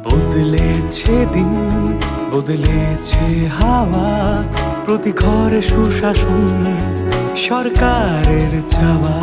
বদলেছে দিন, বদলেছে হাওয়া, প্রতি ঘরে সুশাসন সরকারের চাওয়া।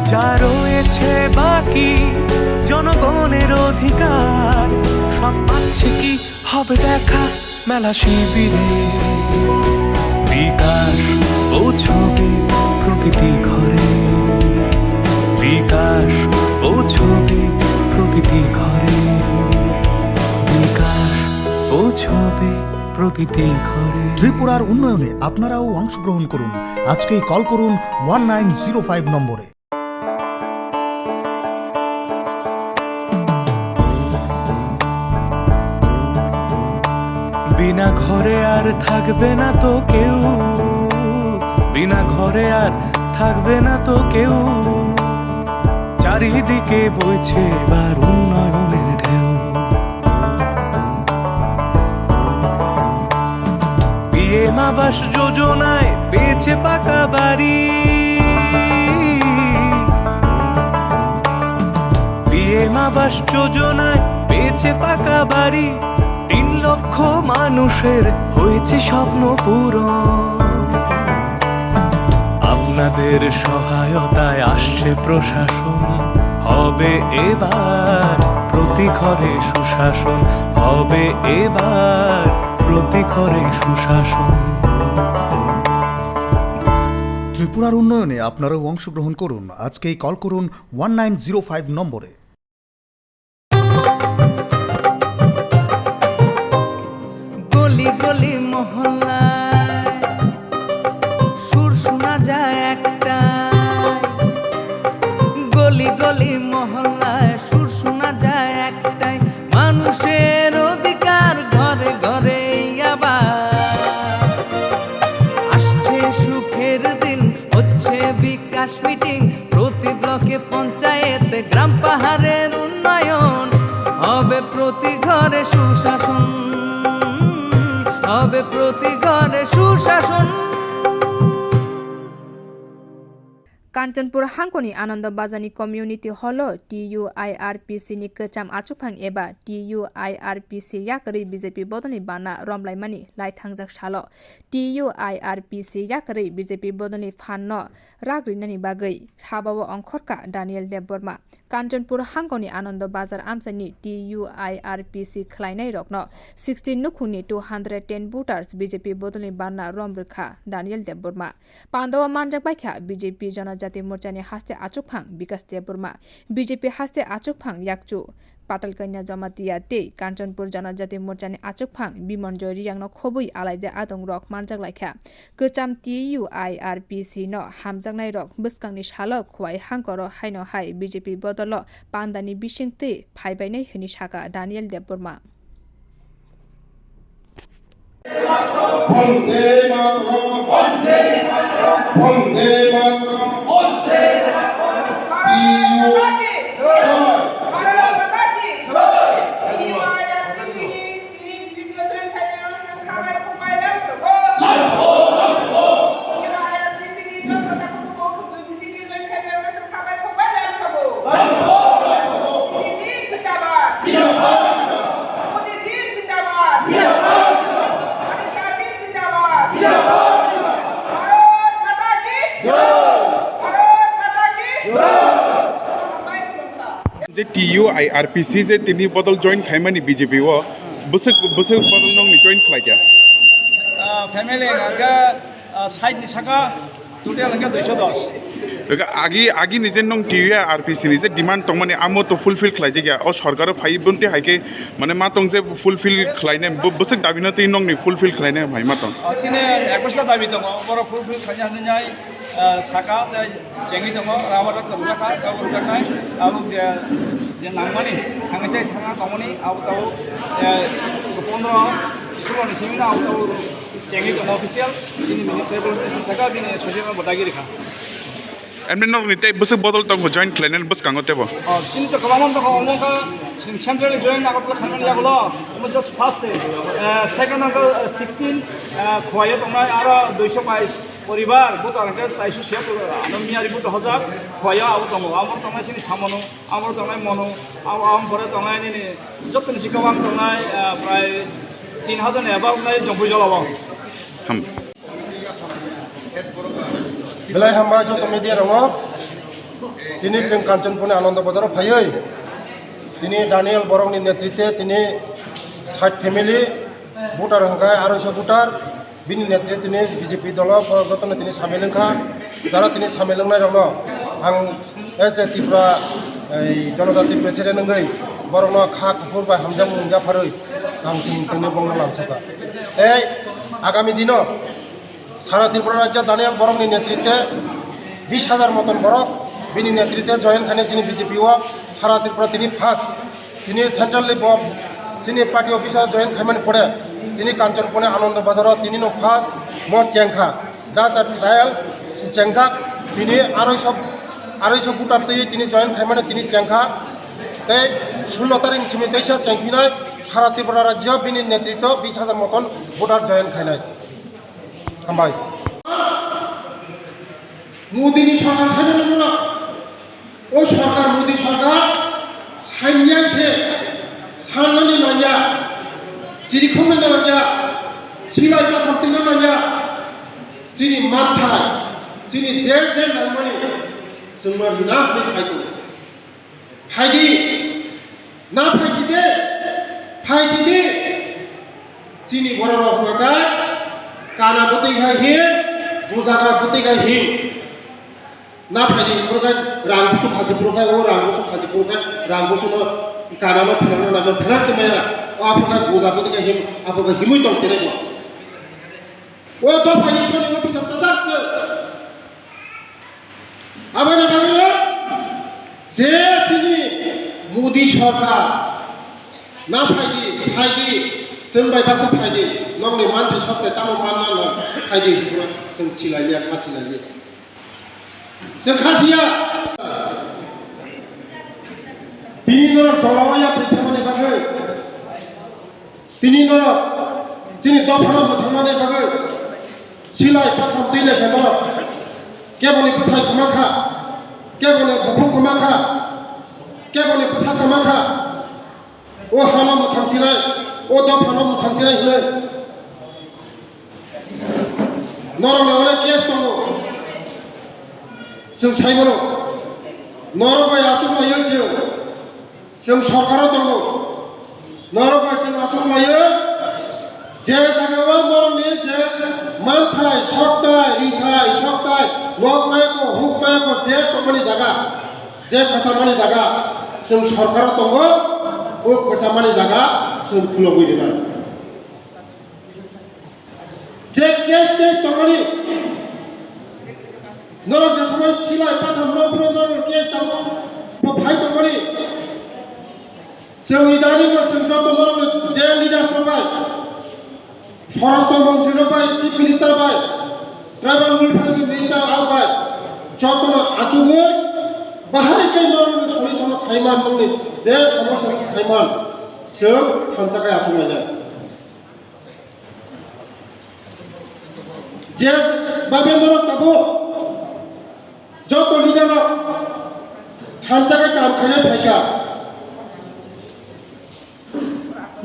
যা রয়েছে বাকি জনগণের অধিকার, সব পাচ্ছে কি হবে দেখা মেলা শিবিরে। বিকাশ পৌঁছবে প্রতিটি ঘরে, বিকাশ পৌঁছবে প্রতিটি ঘরে, বিকাশ পৌঁছবে প্রতিটি ঘরে। ত্রিপুরার উন্নয়নে আপনারাও অংশগ্রহণ করুন। আজকেই কল করুন 1905 নম্বরে। বিনা ঘরে আর থাকবে না তো কেউ, বিনা ঘরে আর থাকবে না তো কেউ। চারিদিকে বইছে এবার উন্নয়নের ঢেউ। পিএম আবাস যোজনায় পেয়েছে পাকা বাড়ি, পিএম আবাস যোজনায় পেয়েছে পাকা বাড়ি। 3 লক্ষ মানুষের হয়েছে স্বপ্ন পূরণ। আপনাদের সহায়তায় আসছে প্রশাসন, হবে এবার প্রতি ঘরে সুশাসন, হবে এবার প্রতি ঘরে সুশাসন। ত্রিপুরার উন্নয়নে আপনারাও অংশগ্রহণ করুন। আজকেই কল করুন 1905 নম্বরে। গলি গলি মহল্লায় সুর শোনা যায় একটা, গলি গলি মহল্লায় সুর শোনা যায় একটাই, মানুষের অধিকার ঘরে ঘরে আবার। আসছে সুখের দিন, হচ্ছে বিকাশ মিটিং, প্রতি ব্লকে পঞ্চায়েতে গ্রাম পাহাড়ের উন্নয়ন, হবে প্রতি ঘরে সুশাসন, হবে প্রতি ঘরে সুশাসন। काञ्चनपुर हांखनि आनन्द बाजारनि कम्युनिटी हल TUIRPC नि गोजाम आचुफां एबा TUIRPC याकरै BJP बदलनि बाना रमलाइमानि लाइथांजाक सालो TUIRPC याकरै BJP बदलनि फान्न राग्रिनानि बागै साबाव अंखरका दानियल देबबर्मा काञ्चनपुर हांखनि आनन्द बाजार आमसानि TUIRPC खलायनाय रकनो 16 नुखुनि 210 भोटार्स BJP बदलनि बाना रमरेखा दानियल देबबर्मा पान्डवा मानजाक बायखा BJP जनजाति मोर्चानि हास्ते आचुकफां विकास देबबर्मा BJP हास्ते आचुकफां याकचु पाटलकन्या जमातिया ते काञ्चनपुर जनजाति मोर्चानि आचुकफां बिमनजय रियांनो खबै आलायदे आदं रक मानजाक लायखा गोजाम TUIRPC न हामजाकनाय रक बस्कांनि सालो खुवाय हांकर हायनो हाय BJP बदल पान्दानि बिसिंते फायबायनाय हनि साका दानियल देबबर्मा वंदे मातरम वंदे मातरम वंदे मातरम वंदे मातरम जे TUIRPC जे तिनी बदल जॉइन खाइमानि BJP वो बसक बदल नंगनि जॉइन खालायजा फैमिली नागा साइड नि साका टोटल नागा 210 लगा आगी निजे नंग TUIRPC निजे डिमांड तंग माने आमो तो फुलफिल खालायजे गया और सरकार फाइ बनते हाइके माने मा तंग जे फुलफिल खालायने बसक दाबिना ते नंगनि फुलफिल खालायने भाइ मा तंग सिने एकबस्ला दाबि दङ बर फुलफिल खालायनो जाय साका जेंगि दङ रावरा करजाखा गावरजाखाय आबु जे नांगमानि थांगाय थाङा गावनि आउटाव 15-16 नि सिमिना आउटाव जेंगि दङ अफिशियल दिनै मिनिस्ट्रेबल साका दिनै सजेमा बदागिरि खा एमने नंगनि ते बसक बदल तंग जॉइन खालायने बस कांगो तेबो सिनि तो कलामन दङ अमका सेंट्रली जॉइन नागतला खामानि यागलो हम जस्ट फार्स्ट से सेकंड अंक 16 खवायो दङ आरो 222 পরিবার বুতারকে চাইছো সে তো আনমিয়ারি বুত হজাক খয়া আবো দङ আমার দङ সিনি সামনো আমার দङ মনো আম পরে দङ নি যতন সিকাবাং দङ প্রায় 3000 এবাং নাই জম্বুই জলাবাং হাম belai hamba joto media rongo tini जों काञ्चनपुरनि आनन्द बाजाराव फायै tini Daniel Borongनि नेतृत्वे tini 60 फेमिलि भोटार हंखाय 200 भोटार बिनि नेतृत्वे tini बिजेपि दल जतन tini सामेलंखा जारा tini सामेलंनाय रंनो आं एस ए त्रिपुरा जनजाति प्रेसिडेन्ट नंगै बरंनो खा खुफुर बाय हामजां मुंगाफारै आं सिंतनि बंग लामसका आगामी दिनो सारा त्रिपुरा राज्य दानियल बरंनि नेतृत्वे 20,000 मतन बरक बिनि नेतृत्वे जयन खाने चिनि बीजेपी व सारा त्रिपुरा तिनि फार्स्ट तिनि सेंट्रल लेभेल सिनि पार्टी अफिसार जयन खाइमान पड़े तिनि काञ्चनपुरनि आनन्द बाजाराव तिनि नो फार्स्ट म चेंखा जास्ट ट्रायल चेंजाक तिनि 250 भोटार तै तिनि जयन खाइमान तिनि चेंखा 16 तारिख सिमि दैसा चेंखिनाय सारा त्रिपुरा राज्य बिनि नेतृत्व 20,000 मतन भोटार जयन खाइनाय हामबाय मोदीनि सरकार साइनो ओ सरकार मोदी सरकार साइन्यासे साननानै नाया जिरिखौनो नाया सिलायबा थांथिनो नाया जिनि माथा जिनि जेल नांमानि जोंना ना साइखौ हायदि ना फायसिदे जिनि बर' राव होनाय काना बतैहा हि बुजागा बतैहा हि ना फायदि प्रकार रांगुसु खाजि प्रकार ओ रांगुसु खाजि प्रकार रांगुसु कानानो फिरानो नानो फिरा समाया आपका बुजा बतैहा हि आपका हिमुइ तो तेरे को ओ तो फायदि सोनि को पिसा तजाक आबानि बागै जे तिनि मोदी सरकार ना फायदि जोंबाय बासा फायदि नंनि मानथि सप्ताह तामो मानना फायदि जों सिलायलिया खासिलायलिया जों खासिया तिनि नर जरावाया फैसामानि बागै तिनि नर जिनि दफाना मोथांनानै बागै सिलाय बासा दैले खेमर केबलनि फसाय खमाखा केबलनि बुखु खमाखा केबलनि फसा खमाखा ओ हाना मोथांसिनाय ओ दफाना मोथांसिनाय होनो नरमावले केस दङ जों साइमनो नरबाय आचुम लायो जों सरकाराव दङ नरबाय जों आचुम लायो जे जायगायाव नरमनि जे मानथाय सक्ताय रिथाय सक्ताय नकमायको हुकमायको जे तमानि जागा जे फसामानि जागा जों सरकाराव दङ ओ फसामानि जागा जों खुलबैदों जे केस तमानि नरक जे समय सिलाय पाथाम नब्रो नरक केस तमानि फाइ तमानि जों इदानि जों जत नरक जे लिडार सबाय फरेस्ट मन्त्री बाय चिफ मिनिस्टार बाय ट्राइबल वेलफेयर मिनिस्टार आवबाय जतनो आचुगै बाहायकै नरक सलिउसन खाइमान नंनि जे समस्या खाइमान जों थानजाखाय आचुमायनाय जे बाबे नरक ताबो जत लिडार थानजाखाय काम खाइनाय फायका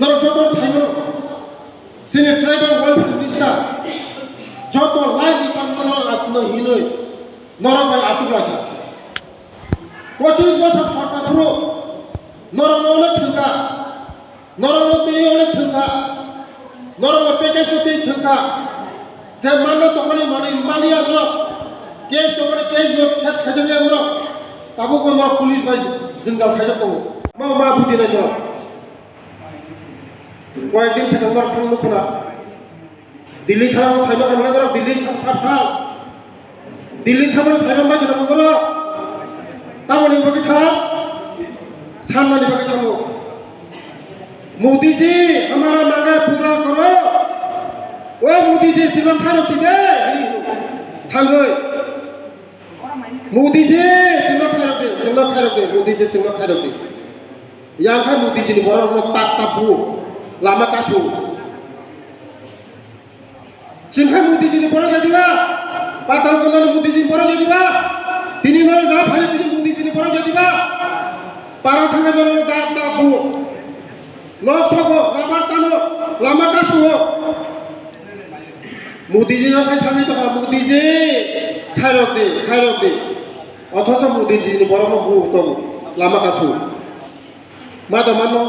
नरक जत साइमन जोंनि ट्राइबल वेलफेयर मिनिस्टार जत लाइन डिपार्टमेन्ट आसनो हिनै नरबाय आचुग्लाखा 25 बोसोर सरकारफोर नरमावले थंखा नरमाव दैयावले थंखा नरमाव पेकेज दै थंखा जे मानो तमानि माने मालिया नर केस तमानि केस नो सेस खाजोंया नर ताबो गमर पुलिस बाय जोंजाल खाजों दङ मा बुजिनाय दङ কয়েকদিন সেপ্টেম্বর থাকলো খোলা দিল্লি থানাও সাইবা কামলা করো দিল্লি সাফা দিল্লি থানাও সাইবা বাকি নাম করো তামনি বাকি খা सामने बाकी करो मोदी जी हमारा मांगा पूरा करो ओ मोदी जी सिमन खानो सीधे थांगो मोदी जी सिमन खानो दे मोदी जी सिमन खानो दे yang kan मोदी जी नि बरो tak tabu lama kasu singkai Modi ji नि बरो jadi পাতাল কল্যাণ মোদিজি পরাজয় দিবা তিনি নয় যা ভাই তিনি মোদিজি পরাজয় দিবা পারা থাকা জন্য দাঁত না হো লোক সহ রাবার টানো লামা কাশ হো মোদিজির কাছে সামনে তো মোদিজি খাইরক দে অথচ মোদিজি বড় হো তো লামা কাশ হো মাদা মানো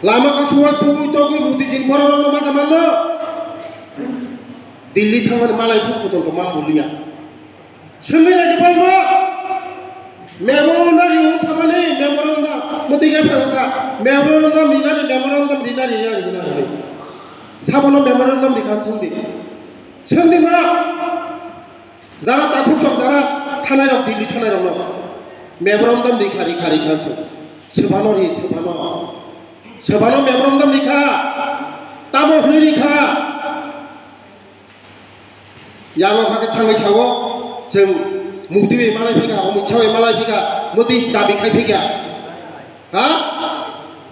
লামা কাশ হো পুই তো মোদিজি বড় মাদা মানো দিল্লি থামার মালাই পর্যন্ত মা বলিয়া সঙ্গে লাগে বলবো মেমোরান্ডাম ইউ থামানে মেমোরান্ডাম মতিকে ফেরকা মেমোরান্ডাম লিনারি সাবনো মেমোরান্ডাম লিখান সন্ধি না যারা তাকুব সব যারা থানায় রক দিল্লি থানায় রক মেমোরান্ডাম লিখারি খানছে সেবানো মেমোরান্ডাম লিখা তাবো হলে লিখা यागो भागे थांगे सावो जों मुदिबे मालाय फैगा अमित शाहवे मालाय फैगा मोदी दाबि खाय फैगा हा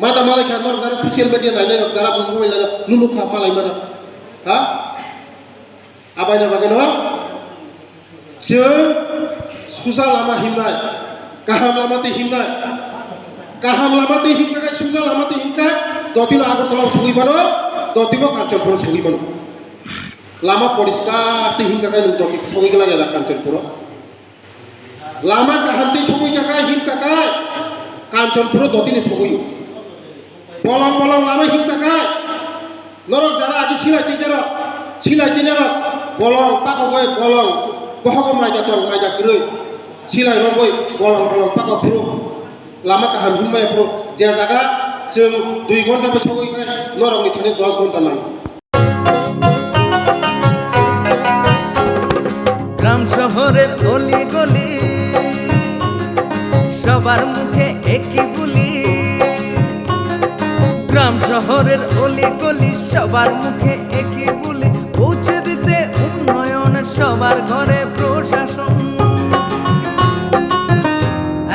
मादा मालाय खा नर जरा ससियेल मिडिया नायनाय रक जरा बुंबाय जानो नुनुखा मालाय मानो हा आबायना बागे न जों सुजा लामा हिमनाय गाहाम लामाते हिमनाय सुजा लामाते हिमनाय दतिनो आगरतलाव सौहैबानो दतिनो काञ्चनपुर सौहैबानो लामा परिष्कार हिंकाकाय नोंथांखौ सहैगोन आरो काञ्चनपुराव लामा गाहामते सहैकाकाय हिंकाकाय काञ्चनपुराव दतिनो सहैयो बलं लामा हिंकाकाय नरक जारा आदि सिलायति जारा बलं पाकावै बलं बहागो माइजा ग्रै सिलाय रंगै बलं पाकावफ्रो लामा गाहाम हिंमायाफ्रो जे जागा जों 2 घन्टाबो सहैबाय नरकनि थाखाय 10 घन्टा नांगौ গ্রাম শহরের অলি গলি সবার মুখে একই বুলি গ্রাম শহরের অলি গলি সবার মুখে একই বুলি পৌঁছে দিতে উন্নয়নের সবার ঘরে প্রশাসন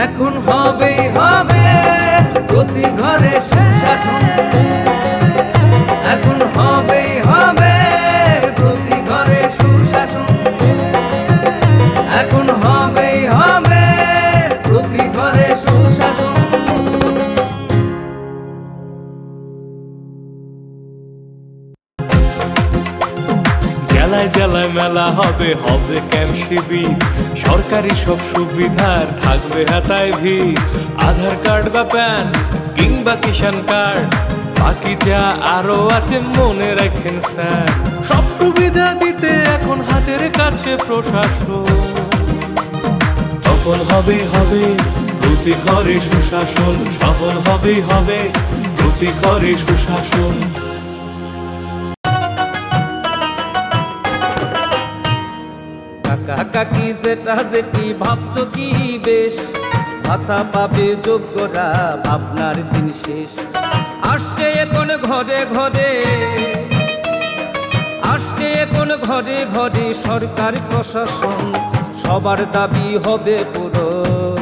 এখন হবে প্রতি ঘরে সুশাসন এখন হবে প্রতি ঘরে সুশাসন এখন হবে প্রতি ঘরে সুশাসন জেলায় জেলায় মেলা হবে ক্যাম্প শিবির সরকারি সব সুবিধার থাকবে হাতায় ভিড় আধার কার্ড বা প্যান কিংবা কিষাণ কার্ড বাকি যা আরো আছে মনে রাখেন স্যার সব সুবিধা দিতে এখন হাতের কাছে প্রশাসন সফল হবে প্রতি ঘরে সুশাসন সফল হবে প্রতি ঘরে সুশাসন কাকা কাকি যেটা যেটি ভাবছো কি বেশ ভাতা পাবে যোগ্যরা ভাবনার দিন শেষ আসছে এখন ঘরে ঘরে সরকার প্রশাসন সবার দাবি হবে পূরণ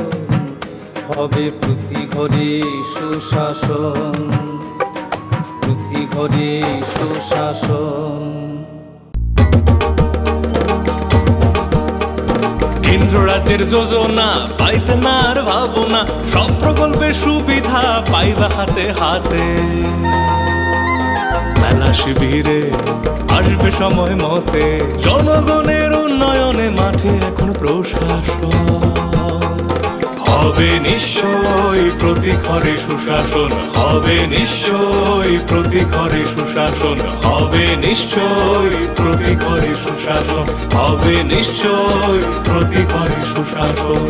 হবে প্রতি ঘরে সুশাসন কেন্দ্র রাজ্যের যোজনা পাইতে না আর ভাবনা সব প্রকল্পের সুবিধা পাইবা হাতে মেলা শিবিরে আসবে সময় মতে জনগণের উন্নয়নে মাঠে এখন প্রশাসন হবে নিশ্চয়ই প্রতি ঘরে সুশাসন হবে নিশ্চয়ই প্রতি ঘরে সুশাসন হবে নিশ্চয়ই প্রতি ঘরে সুশাসন হবে নিশ্চয়ই প্রতি ঘরে সুশাসন